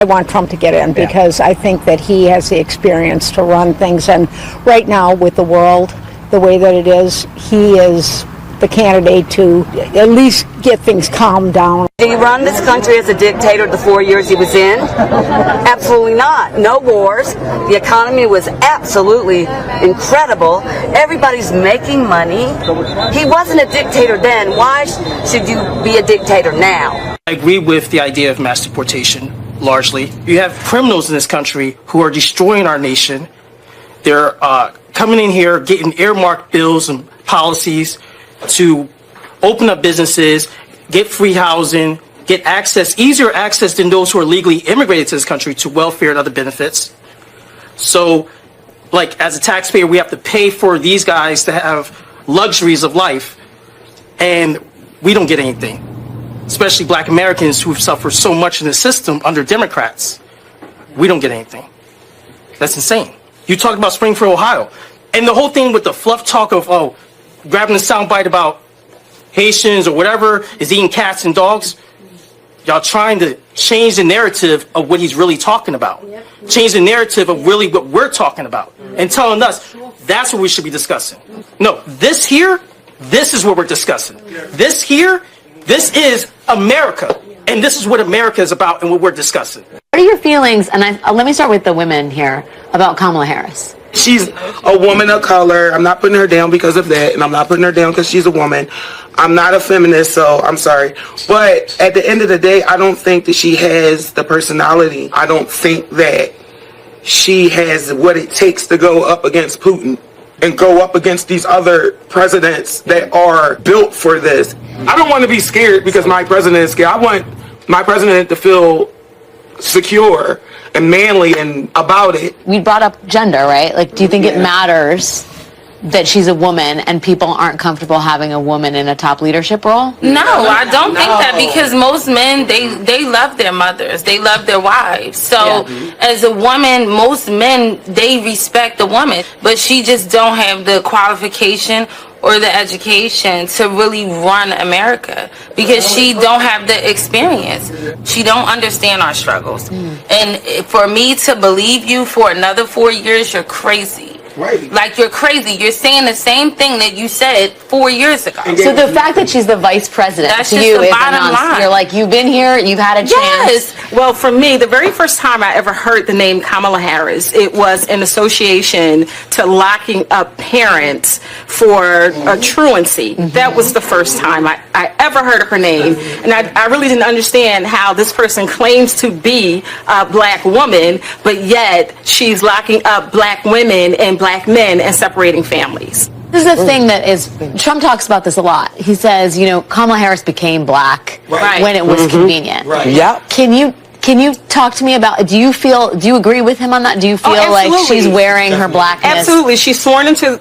I want Trump to get in because I think that he has the experience to run things. And right now, with the world the way that it is, he is the candidate to at least get things calmed down. Did he run this country as a dictator the 4 years he was in? Absolutely not. No wars. The economy was absolutely incredible. Everybody's making money. He wasn't a dictator then. Why should you be a dictator now? I agree with the idea of mass deportation, largely. You have criminals in this country who are destroying our nation. They're coming in here, getting earmarked bills and policies to open up businesses, get free housing, get access, easier access than those who are legally immigrated to this country to welfare and other benefits. So, like, as a taxpayer, we have to pay for these guys to have luxuries of life, and we don't get anything, especially black Americans who've suffered so much in the system under Democrats. We don't get anything. That's insane. You talked about Springfield, Ohio, and the whole thing with the fluff talk of, oh, grabbing the soundbite about Haitians or whatever is eating cats and dogs. Y'all trying to change the narrative of what he's really talking about. Change the narrative of really what we're talking about. And telling us that's what we should be discussing. No, this here, this is what we're discussing. This here, this is America. And this is what America is about and what we're discussing. What are your feelings, and let me start with the women here, about Kamala Harris? She's a woman of color. I'm not putting her down because of that, and I'm not putting her down because she's a woman. I'm not a feminist, so I'm sorry. But at the end of the day, I don't think that she has the personality. I don't think that she has what it takes to go up against Putin and go up against these other presidents that are built for this. I don't want to be scared because my president is scared. I want my president to feel secure and manly and about it. We brought up gender, right? Like, do you think it matters that she's a woman and people aren't comfortable having a woman in a top leadership role? No, I don't think that, because most men, they love their mothers. They love their wives. So as a woman, most men, they respect the woman, but she just don't have the qualification or the education to really run America because she don't have the experience. She don't understand our struggles. And for me to believe you for another 4 years, you're crazy. Right. Like, you're crazy. You're saying the same thing that you said 4 years ago. So the fact that she's the vice president That's to just you the is bottom line. You're like, you've been here, you've had a chance. Yes. Well, for me, the very first time I ever heard the name Kamala Harris, it was in association to locking up parents for truancy. That was the first time I ever heard of her name. And I really didn't understand how this person claims to be a black woman, but yet she's locking up black women and black men and separating families. This is the thing that is, Trump talks about this a lot. He says, you know, Kamala Harris became black when it was convenient. Right. Yeah. Can you talk to me about, do you agree with him on that? Do you feel like she's wearing her blackness? Absolutely. when she sworn into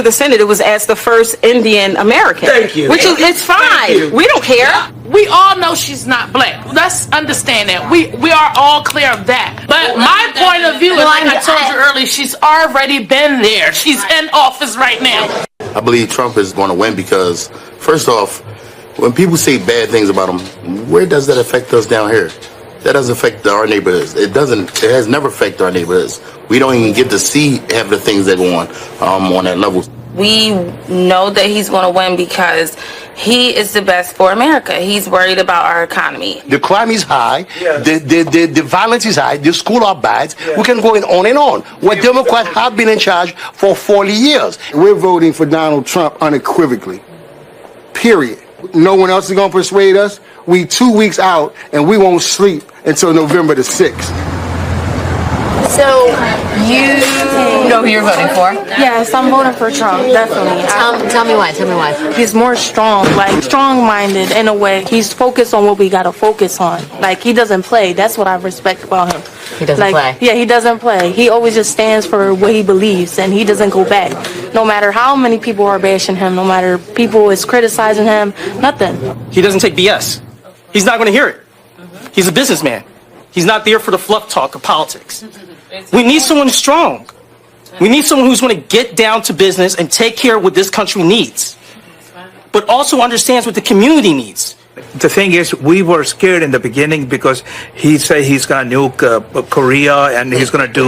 the Senate, it was as the first Indian American. Thank you. Which is, it's fine. We don't care. We all know she's not black. Let's understand that. We are all clear of that. But my point of view is, like I told you earlier, she's already been there. She's in office right now. I believe Trump is going to win because, first off, when people say bad things about him, where does that affect us down here? That doesn't affect our neighborhoods. It has never affected our neighborhoods. We don't even get to see half the things that go on that level. We know that he's going to win because he is the best for America. He's worried about our economy. The crime is high. The violence is high. The schools are bad. We can go on and on. Where Democrats have been in charge for 40 years. We're voting for Donald Trump unequivocally. Period. No one else is going to persuade us. We 2 weeks out, and we won't sleep until November the 6th. So you know who you're voting for? Yes, I'm voting for Trump, definitely. Tell me why. He's more strong-minded in a way. He's focused on what we got to focus on. Like, he doesn't play. That's what I respect about him. He doesn't play? Yeah, he doesn't play. He always just stands for what he believes, and he doesn't go back. No matter how many people are bashing him, no matter people is criticizing him, nothing. He doesn't take BS. He's not going to hear it. He's a businessman. He's not there for the fluff talk of politics. We need someone strong. We need someone who's going to get down to business and take care of what this country needs, but also understands what the community needs. The thing is, we were scared in the beginning because he said he's going to nuke Korea and he's going to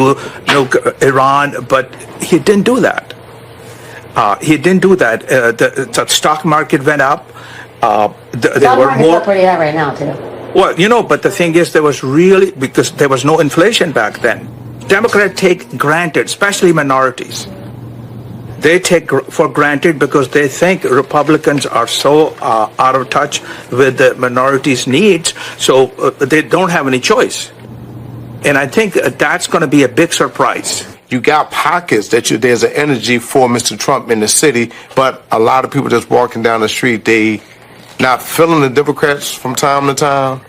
nuke Iran, but he didn't do that. He didn't do that. The stock market went up. There were more. Pretty high right now too. Well, but the thing is, because there was no inflation back then. Democrats take granted, especially minorities. They take for granted because they think Republicans are so out of touch with the minorities' needs, so they don't have any choice. And I think that's going to be a big surprise. You got pockets that there's an energy for Mr. Trump in the city, but a lot of people just walking down the street, they not feeling the Democrats from time to time,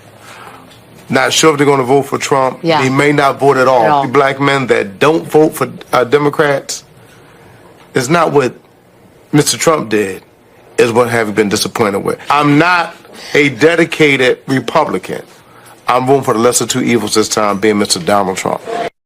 not sure if they're going to vote for Trump. Yeah. They may not vote at all. The black men that don't vote for Democrats, it's not what Mr. Trump did, it's what have you been disappointed with. I'm not a dedicated Republican. I'm voting for the lesser two evils this time, being Mr. Donald Trump.